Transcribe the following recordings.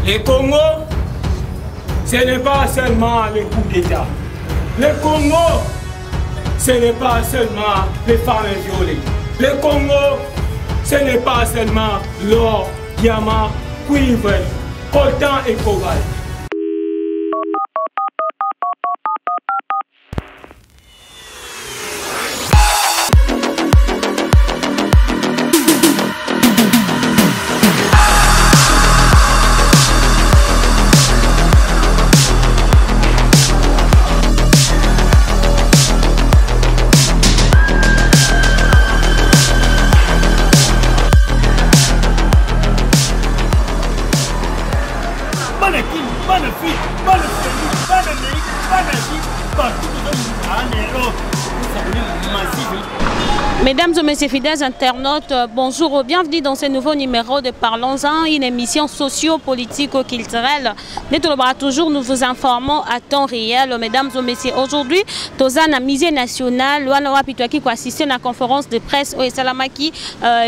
Le Congo, ce n'est pas seulement le coup d'État. Le Congo, ce n'est pas seulement les femmes violées. Le Congo, ce n'est pas seulement l'or, diamant, cuivre, coltan et cobalt. Mesdames et messieurs fidèles internautes, bonjour, bienvenue dans ce nouveau numéro de Parlons-en, une émission socio-politico-culturelle. Toujours, nous vous informons à temps réel, mesdames et messieurs. Aujourd'hui, nous avons un musée national, nous avons assisté à la conférence de presse au Salamaki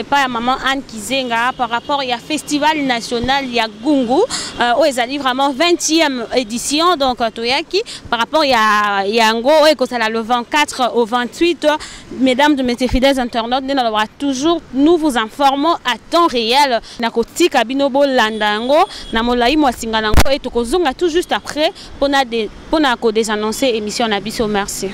par maman Anne Kizenga par rapport au festival national Gungu, où ils ont vraiment 20e édition, donc par rapport à Yango, le 24 au 28, mesdames et messieurs fidèles internautes, toujours nous vous informons à temps réel. Nakoti Kabinobo Landango, Namolaï Moasinganango et Tokozonga tout juste après pour des annoncer émission Nabiso. Merci.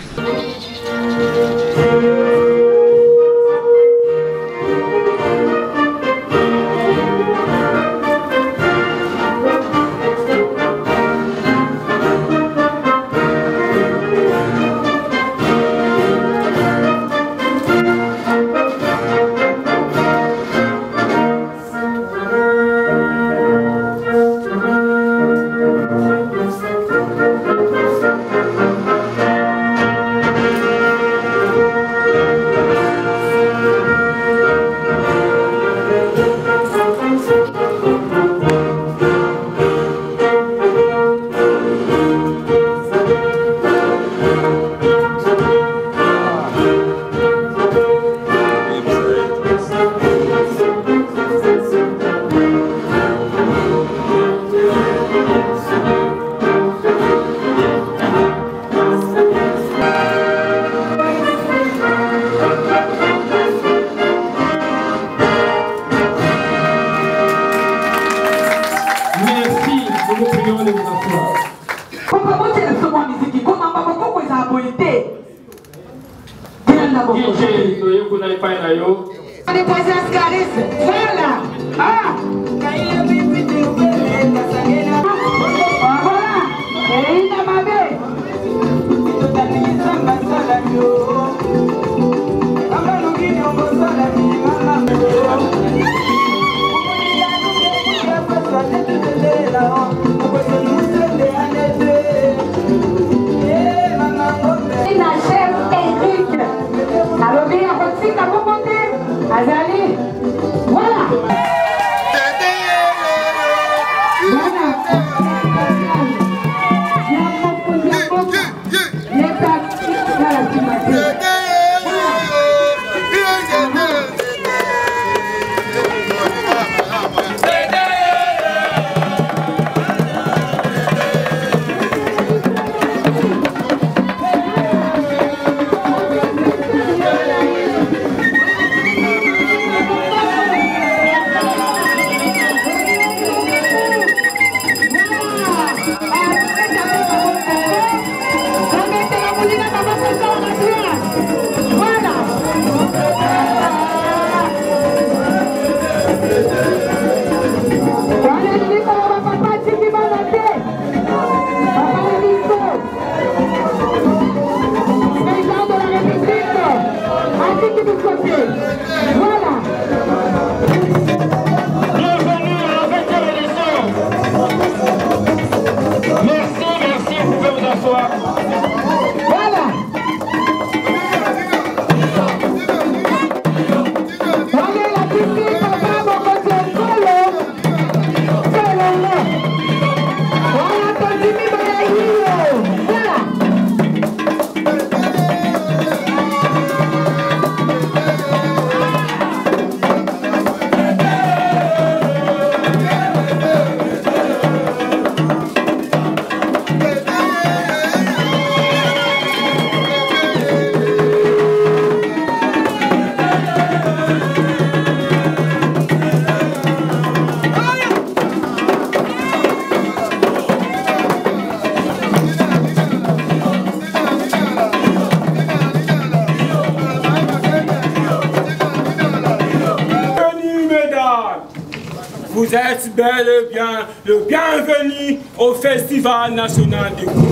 vous êtes bel et bien le bienvenu au Festival national du Congo.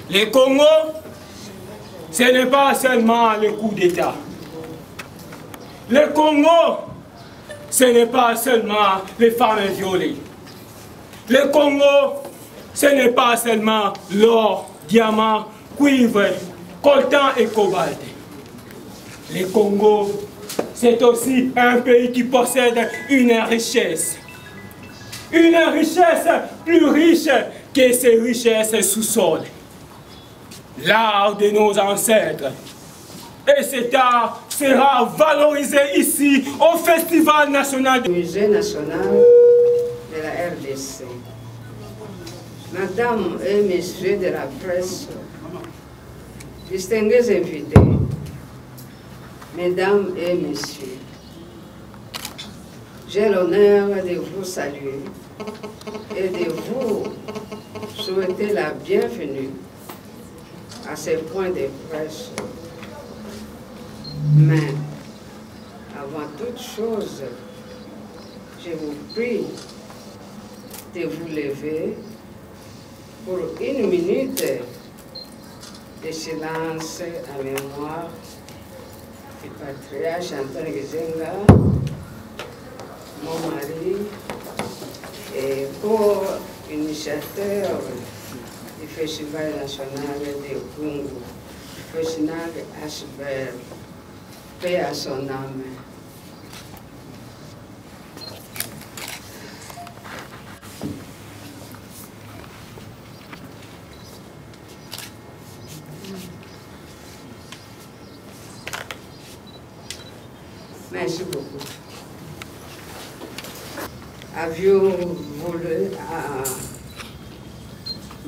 Les Congo, ce n'est pas seulement le coup d'État. Le Congo, ce n'est pas seulement les femmes violées. Le Congo, ce n'est pas seulement l'or, diamant, cuivre, coltan et cobalt. Le Congo, c'est aussi un pays qui possède une richesse. Une richesse plus riche que ses richesses sous-sol. L'art de nos ancêtres. Et cet art sera valorisé ici au Festival national du Musée national de la RDC. Mesdames et messieurs de la presse, distingués invités, mesdames et messieurs, j'ai l'honneur de vous saluer et de vous souhaiter la bienvenue à ces points de presse. Mais, avant toute chose, je vous prie de vous lever pour une minute de silence en mémoire du patriarche Antoine Gizenga, mon mari, et co-initiateur du Festival national de Congo, Festival HBR. Paix à son âme. Merci beaucoup.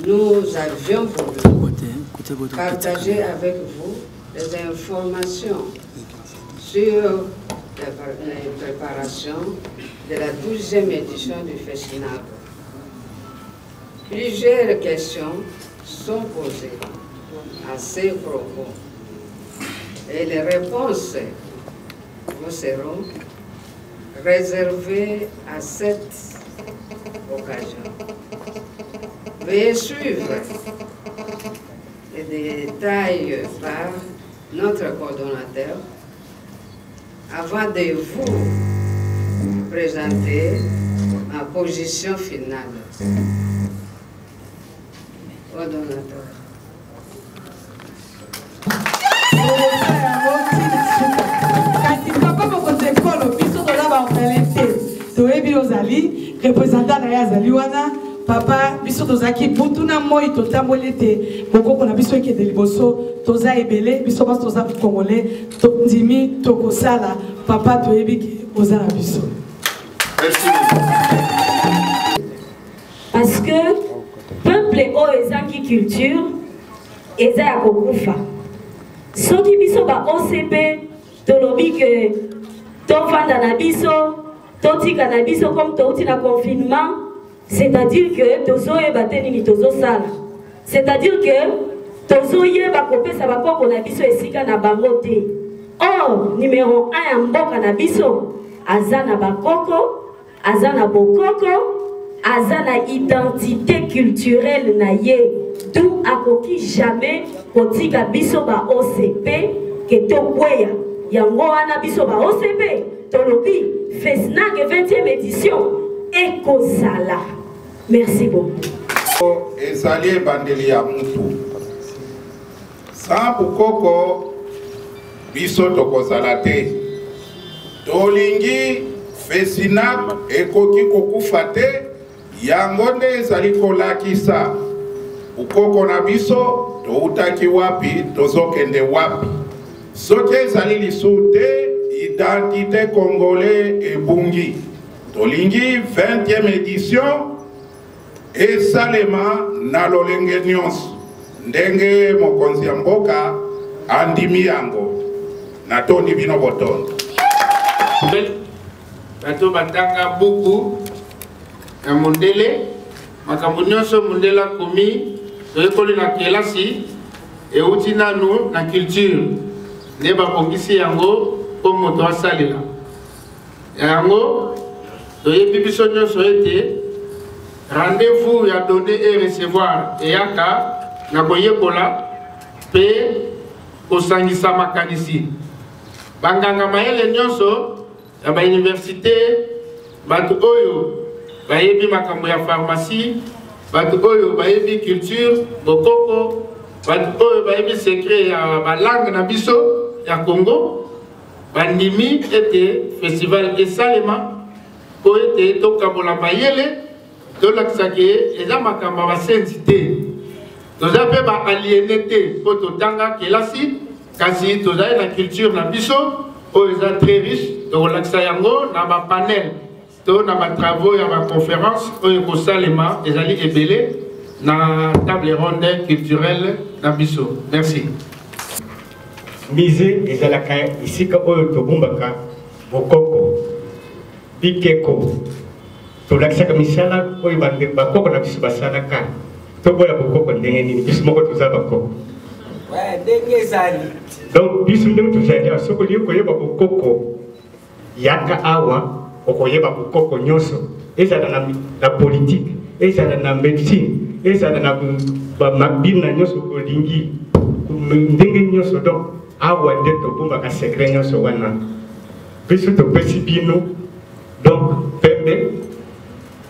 Nous avions voulu partager avec vous des informations sur les préparations de la 12e édition du Festival. Plusieurs questions sont posées à ces propos et les réponses vous seront réservées à cette occasion. Veuillez suivre les détails par notre coordonnateur avant de vous présenter ma position finale. Coordonnateur. Représentant Nazali wana papa biso tozaki butuna moi totambolete boko kona biso eke de liboso toza ebele biso bas toza congolais tondimi tokosala papa toyebi ozala biso. Parce que peuple o ezaki culture eza ya kokufa soki biso ba OCP tolobi ke tovanda na biso totika na biso comme touti na confinement, c'est-à-dire que tozo yeba te nini tozo sala, c'est-à-dire que tozo yeba kopesa bakoko na biso esika na bango te. Or numéro 1 ya mboka na biso aza na bakoko, aza na bokoko, aza na identité culturelle na ye, d'où akoki jamais kotika biso ba OCP ke tokweya yango wana biso ba OCP tolobi Fesnag 20e édition Ekozala. Merci beaucoup. Ezali bandeli ya mutu. Sans bukoko biso tokozala te. Tolingi Fesnag ekoki kokufa te yango nde ezali kolakisa. Bukoko na biso toutaki wapi tozokende wapi. Soki ezali lisu te identité congolais et bungi. Tolingi 20e édition et salema na lolenge nyonso. Ndenge mokonzi ya mboka andimi yango. Natondi bino botondo. Bato batanga buku ya mondele makambo nyonso mondela komi toyekoli na kelasi euti nanu na culture nde bakongisi yango po moto asalela yango toyebi biso nyonso ete rendez-vous ya donner et recevoir eyaka na koyekola pe kosangisa makanisi banganga mayele nyonso ya ba université bato oyo bayebi makambo ya pharmacie bato oyo bayebi culture bokoko bato oyo bayebi secret ya balangue na biso ya Congo bandimi ete festival esalema po ete tokabola mayele tolakisa ke eza makambo basenzi te toza mpe baaliene te po totanga kelasi kasi tozali na culture na biso oyo eza très riche tokolakisa yango na bapanel to na batravaux ya baconférence oyo kosalema ezali ebele na table ronde culturelle na biso. Merci. Mise ezalaka isika oyo tobumbaka bokoko bikeko tolakisaka misala oyo bakoko na biso basalaka toboya bokoko ndenge nini biso moko toza bakoko donc biso ndenge tozali soko liye koyeba bokoko yaka awa okoyeba bokoko nyonso ezala na politique ezala na médecine ezala na mabina nyonso olingi ndenge nyonso donc awa nde tobumbaka secret nyonso wana biso topesi bino donc pembe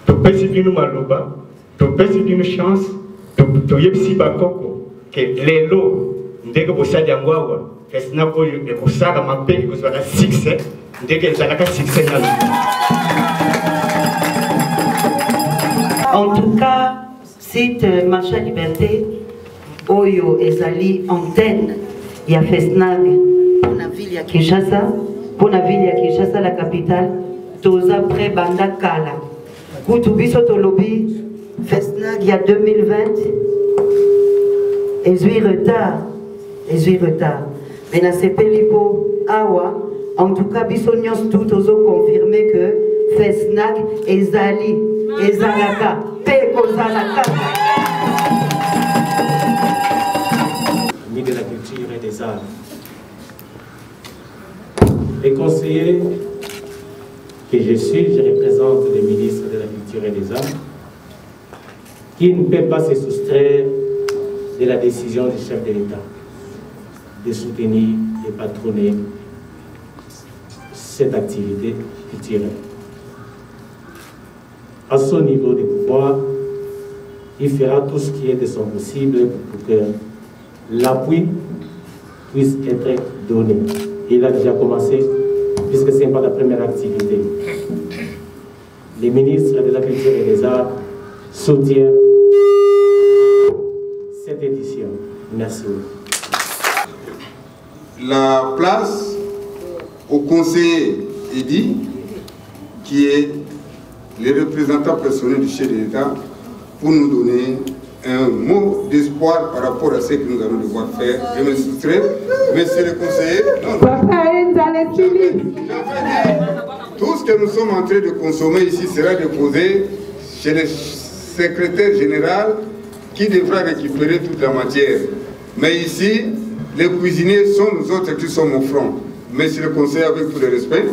topesi bino maloba topesi bino chance toyebisi bakoko ke lelo ndenge bosali yango awa fesina oyo ekosalama mpe ekozwaka succès ndenge ezalaka succès nano. En tout cas, site Marché Liberté, Oyo Ezali antenne, il y a Fesnag pour la ville de Kinshasa, la capitale, Toza près Banda Kala. Koutubiso Tolobi, Fesnag il y a 2020, et retard. Mais na Sepelipo, Awa, en tout cas, Bissonios tout oso confirmé que Fesnag Ezali. Ezalaka, Peko Zalaka. Ministre de la Culture et des Arts. Les conseillers que je suis, je représente le ministre de la Culture et des Arts, qui ne peut pas se soustraire de la décision du chef de l'État de soutenir et patronner cette activité culturelle. À son niveau de pouvoir, il fera tout ce qui est de son possible pour que l'appui puisse être donné. Il a déjà commencé, puisque ce n'est pas la première activité. Le ministre de la Culture et des Arts soutient cette édition. Merci. La place au conseiller Eddy, qui est les représentants personnels du chef de l'État, pour nous donner un mot d'espoir par rapport à ce que nous allons devoir faire. Je me soustrais, monsieur le conseiller. Tout ce que nous sommes en train de consommer ici sera déposé chez le secrétaire général qui devra récupérer toute la matière. Mais ici, les cuisiniers sont nous autres qui sommes au front. Monsieur le conseiller, avec tout le respect.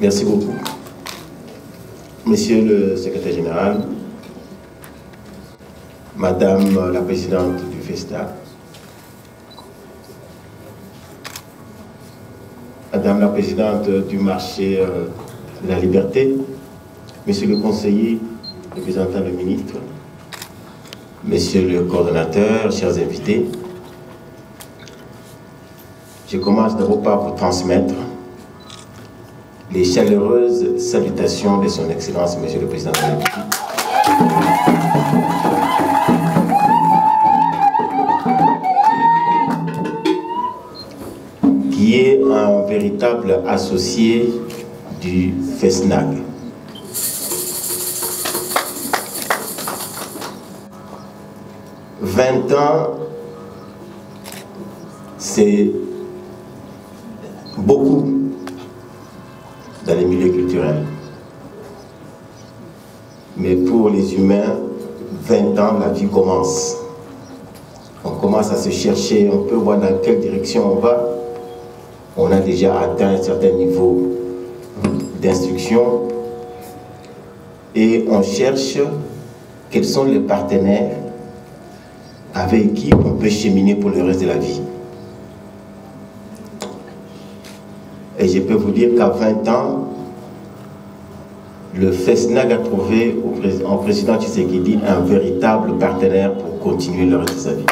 Merci beaucoup. Monsieur le secrétaire général, Madame la présidente du FESTA, Madame la présidente du marché de la liberté, Monsieur le conseiller représentant le ministre, Monsieur le coordonnateur, chers invités, je commence d'abord par vous transmettre les chaleureuses salutations de son Excellence, Monsieur le Président de la République. Qui est un véritable associé du FESNAG. « 20 ans, c'est beaucoup dans les milieux culturels. Mais pour les humains, 20 ans, la vie commence. On commence à se chercher, on peut voir dans quelle direction on va. On a déjà atteint un certain niveau d'instruction et on cherche quels sont les partenaires avec qui on peut cheminer pour le reste de la vie. Et je peux vous dire qu'à 20 ans, le FESNAG a trouvé en président Tshisekedi un véritable partenaire pour continuer le reste de sa vie.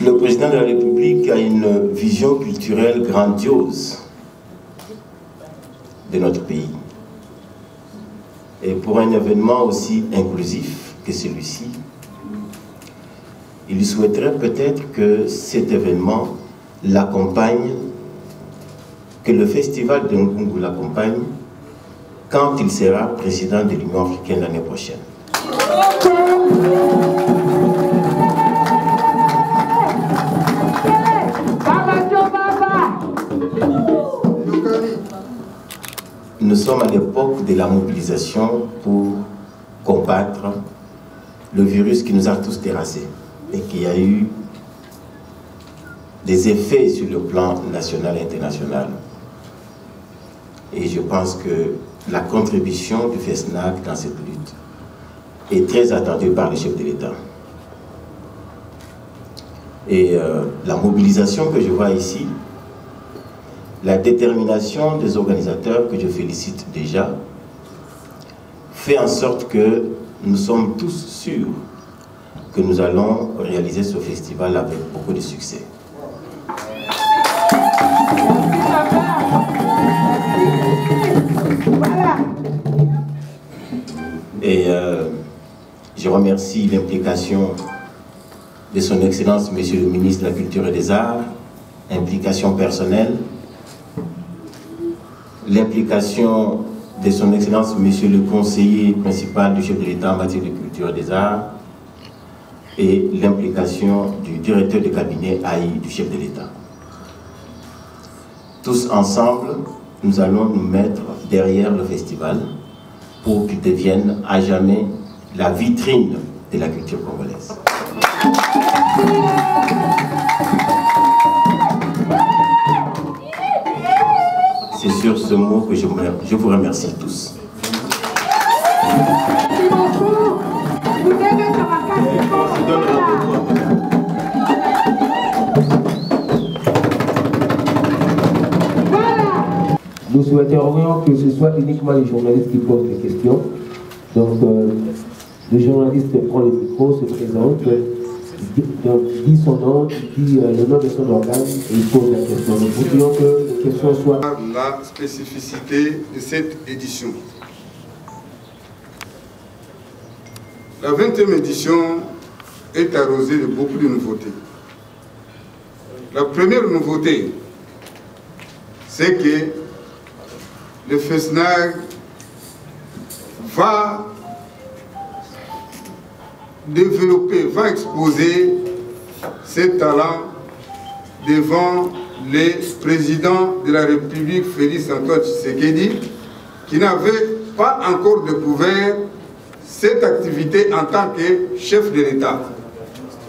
Le président de la République a une vision culturelle grandiose de notre pays. Et pour un événement aussi inclusif que celui-ci, il souhaiterait peut-être que cet événement l'accompagne, que le festival de Ngungu l'accompagne quand il sera président de l'Union africaine l'année prochaine. Nous sommes à l'époque de la mobilisation pour combattre le virus qui nous a tous terrassés et qui a eu des effets sur le plan national et international. Et je pense que la contribution du FESNAG dans cette lutte est très attendue par le chef de l'État. Et la mobilisation que je vois ici, la détermination des organisateurs, que je félicite déjà, fait en sorte que nous sommes tous sûrs que nous allons réaliser ce festival avec beaucoup de succès. Et je remercie l'implication de son Excellence, Monsieur le ministre de la Culture et des Arts, implication personnelle, l'implication de son Excellence, Monsieur le conseiller principal du chef de l'État en matière de culture et des arts, et l'implication du directeur de cabinet AI du chef de l'État. Tous ensemble, nous allons nous mettre derrière le festival pour qu'il devienne à jamais la vitrine de la culture congolaise. C'est sur ce mot que je vous remercie tous. Nous souhaiterions que ce soit uniquement les journalistes qui posent des questions. Donc, le journaliste prend le micro, se présente, dit son nom, dit le nom de son organe et il pose la question. Nous voudrions que les questions soient... La spécificité de cette édition. La 20e édition est arrosée de beaucoup de nouveautés. La première nouveauté, c'est que le FESNAG va développer, va exposer ses talents devant les présidents de la République, Félix Antoine Tshisekedi, qui n'avait pas encore découvert cette activité en tant que chef de l'État.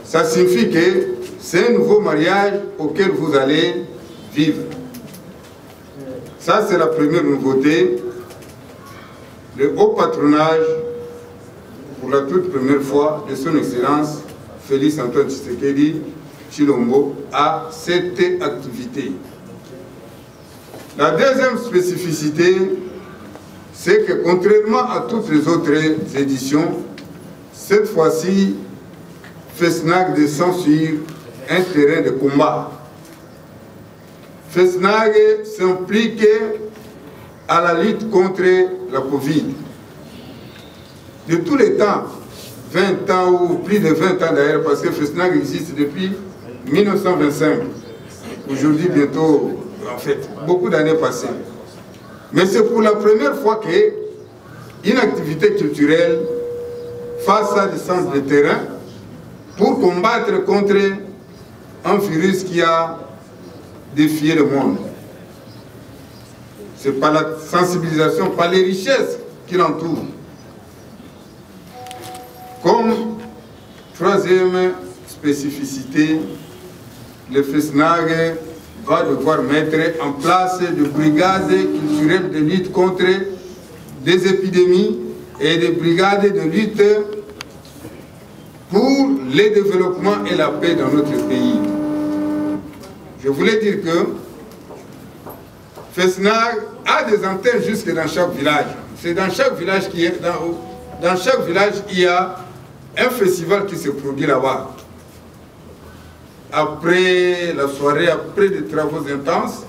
Ça signifie que c'est un nouveau mariage auquel vous allez vivre. Ça, c'est la première nouveauté. Le haut patronage, pour la toute première fois, de son Excellence, Félix Antoine Tshisekedi Tshilombo, a cette activité. La deuxième spécificité, c'est que contrairement à toutes les autres éditions, cette fois-ci, FESNAG descend sur un terrain de combat. FESNAG s'implique à la lutte contre la Covid. De tous les temps, 20 ans ou plus de 20 ans d'ailleurs, parce que FESNAG existe depuis 1925. Aujourd'hui, bientôt, en fait, beaucoup d'années passées. Mais c'est pour la première fois qu'une activité culturelle fasse sa descente de terrain pour combattre contre un virus qui a défié le monde. C'est par la sensibilisation, par les richesses qui l'entourent. Comme troisième spécificité, le FESNAG va devoir mettre en place des brigades culturelles de lutte contre des épidémies et des brigades de lutte pour le développement et la paix dans notre pays. Je voulais dire que FESNAG a des antennes jusque dans chaque village. C'est dans chaque village dans chaque village, il y a un festival qui se produit là-bas. Après la soirée, après des travaux intenses,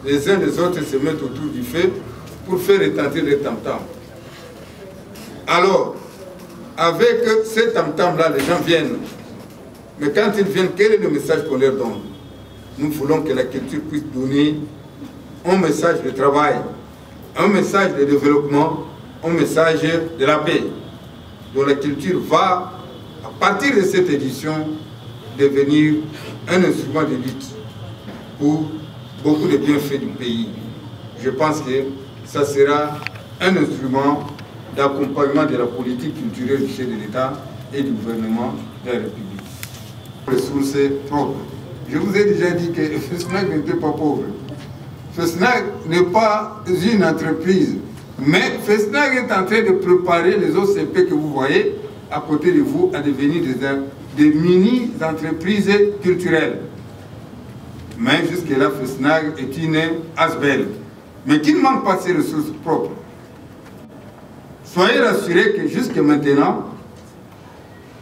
les uns les autres se mettent autour du feu pour faire retentir les tam-tams. Alors, avec ces tam-tams-là, les gens viennent. Mais quand ils viennent, quel est le message qu'on leur donne? Nous voulons que la culture puisse donner un message de travail, un message de développement, un message de la paix. Donc la culture va, à partir de cette édition, devenir un instrument de lutte pour beaucoup de bienfaits du pays. Je pense que ça sera un instrument d'accompagnement de la politique culturelle du chef de l'État et du gouvernement de la République. Ressources propres. Je vous ai déjà dit que FESNAG n'était pas pauvre. FESNAG n'est pas une entreprise, mais FESNAG est en train de préparer les OCP que vous voyez à côté de vous à devenir des mini-entreprises culturelles. Mais jusque-là, FESNAG est une ASBEL, mais qui ne manque pas de ses ressources propres. Soyez rassurés que jusque maintenant,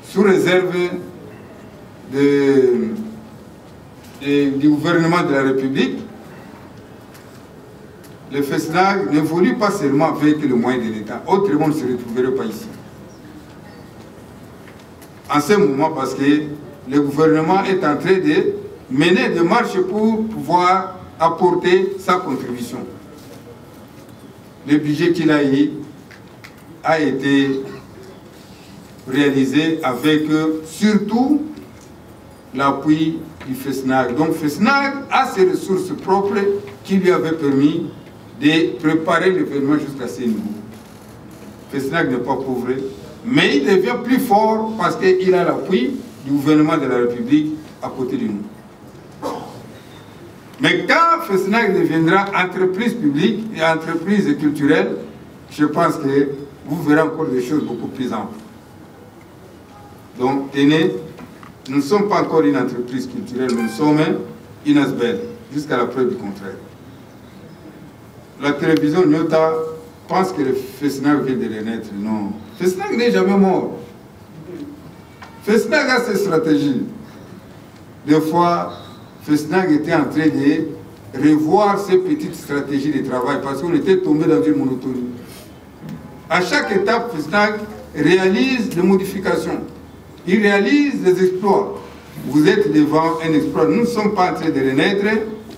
sous réserve du gouvernement de la République, le FESNAG n'évolue pas seulement avec le moyen de l'État, autrement on ne se retrouverait pas ici. En ce moment, parce que le gouvernement est en train de mener des marches pour pouvoir apporter sa contribution. Le budget qu'il a eu a été réalisé avec surtout l'appui du FESNAG. Donc FESNAG a ses ressources propres qui lui avaient permis de préparer l'événement jusqu'à ce niveau. FESNAG n'est pas pauvre, mais il devient plus fort parce qu'il a l'appui du gouvernement de la République à côté de nous. Mais quand FESNAG deviendra entreprise publique et entreprise culturelle, je pense que vous verrez encore des choses beaucoup plus amples. Donc, tenez, nous ne sommes pas encore une entreprise culturelle, nous sommes une ASBEL, jusqu'à la preuve du contraire. La télévision Nyota pense que le FESNAG vient de renaître. Non, FESNAG n'est jamais mort. FESNAG a ses stratégies. Des fois, FESNAG était en train de revoir ses petites stratégies de travail parce qu'on était tombé dans une monotonie. À chaque étape, FESNAG réalise des modifications. Il réalise des exploits. Vous êtes devant un exploit. Nous ne sommes pas en train de renaître.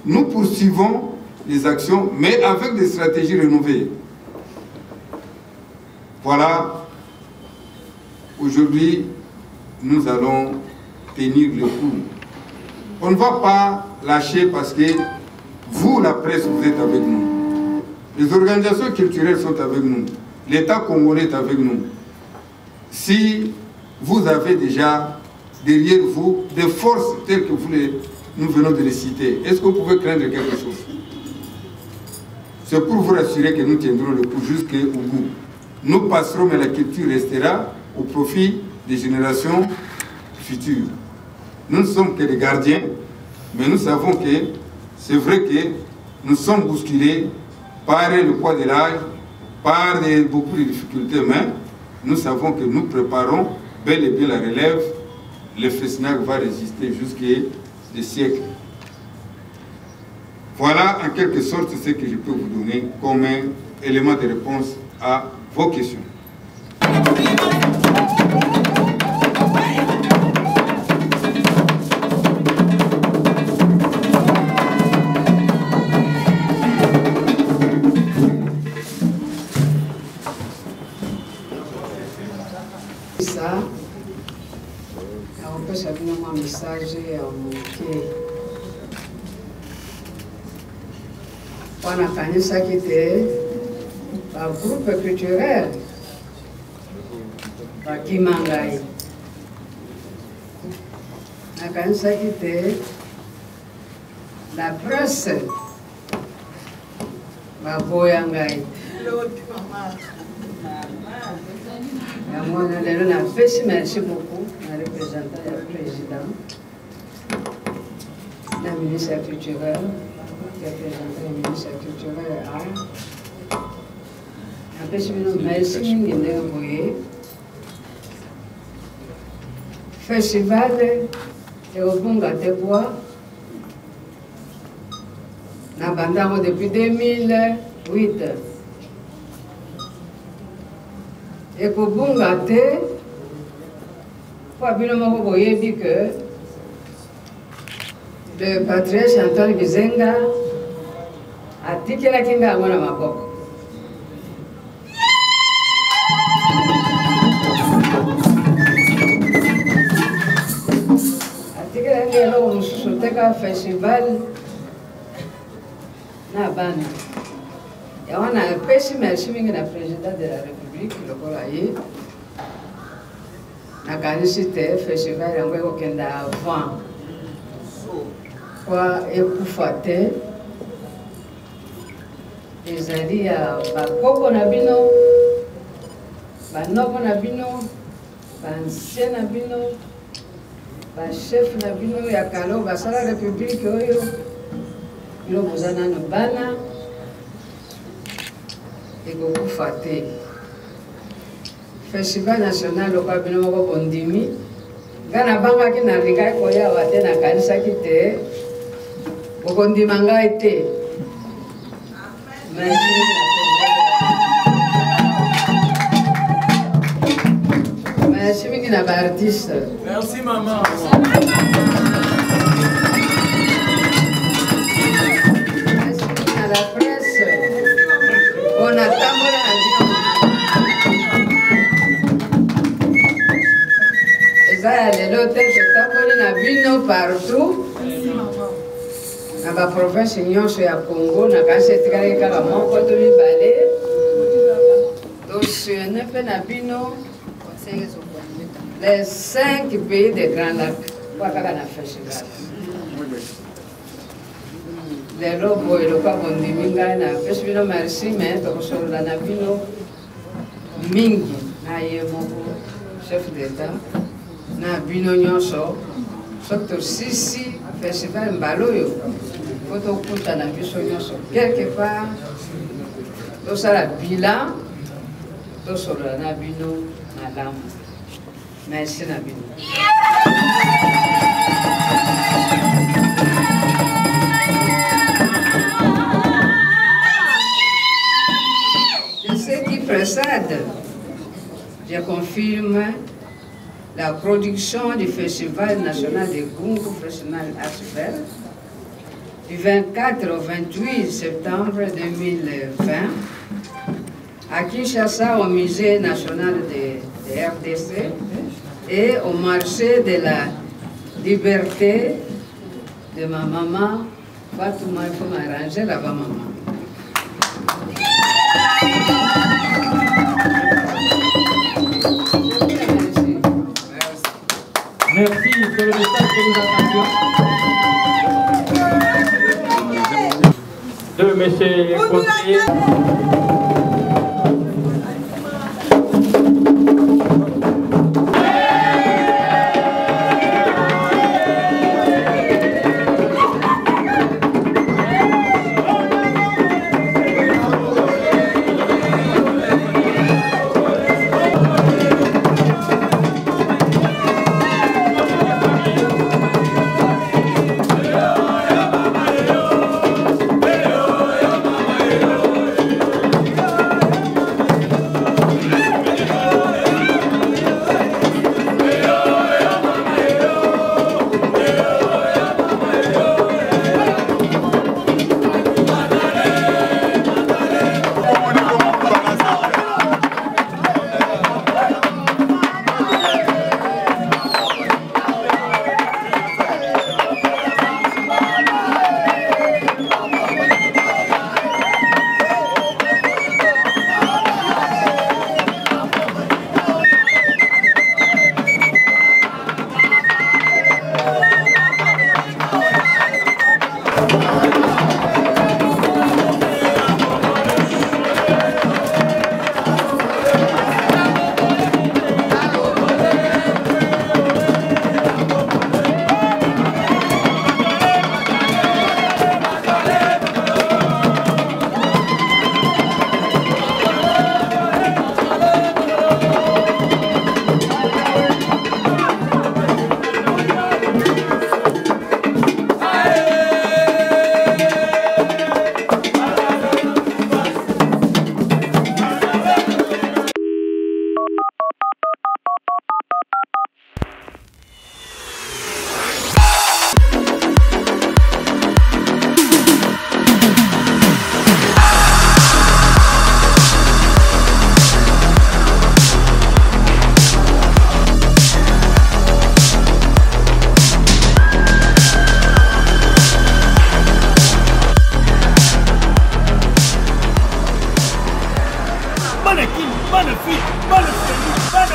Nous poursuivons les actions, mais avec des stratégies rénovées. Voilà. Aujourd'hui, nous allons tenir le coup. On ne va pas lâcher parce que vous, la presse, vous êtes avec nous. Les organisations culturelles sont avec nous. L'État congolais est avec nous. Si vous avez déjà derrière vous des forces telles que nous venons de les citer, est-ce que vous pouvez craindre quelque chose? C'est pour vous rassurer que nous tiendrons le coup jusqu'au bout. Nous passerons, mais la culture restera au profit des générations futures. Nous ne sommes que des gardiens, mais nous savons que c'est vrai que nous sommes bousculés par le poids de l'âge, par beaucoup de difficultés, mais nous savons que nous préparons bel et bien la relève. Le FESNAG va résister jusqu'à des siècles. Voilà en quelque sorte ce que je peux vous donner comme un élément de réponse à vos questions. ça, on peut savoir un message qui on a ça qui était un groupe culturel qui mangaï. On a ça qui était la presse Boyangaï. On a fait merci beaucoup à la représentante et au président, la ministre culturelle, représentant le ministre culturel et art. Après, merci beaucoup. Festival de Obunga de Bois. Nous avons depuis 2008. Et pour Bungate, pour vous voyez que le patriarche Antoine Gizenga a dit que la Kinga a mon amabok. A dit que la Kinga a mon festival na bana. Et on a fait merci à la présidente de la République, le Colaïe. Na canicité festival en gros kenda avant. Quoi écoufate. Les alliés à Bakoko Nabino, Banoko Nabino, Bancien Nabino, Chef Nabino, Yakalo, Basala République, Oyo. Nous avons bana et beaucoup faté. Festival national au Kabino Bondimi. Gana banga qui n'a rien koya wate na kanisa kite. Bondimanga été. Merci beaucoup na artiste. Merci maman. La presse, on attend la vie partout. Dans la province de Congo, dans la les 5 pays de Grand Lac. Les robots et le Kabondiminga na festival merci mais pour la navino mingi na yemoko chef d'état na bino nyonso surtout sisi festival mbaloyo koto kuta na biso nyonso quelque part to sala bilan to sala na bino malamu merci na bino. Je confirme la production du Festival national de Gungu Professional Arts du 24 au 28 septembre 2020 à Kinshasa au Musée national de RDC et au marché de la liberté de ma maman. Fatouma, il faut m'arranger là-bas, maman. Merci, c'est le message que nous attendions. De monsieur conseiller. bana kini bana fi bana feli bana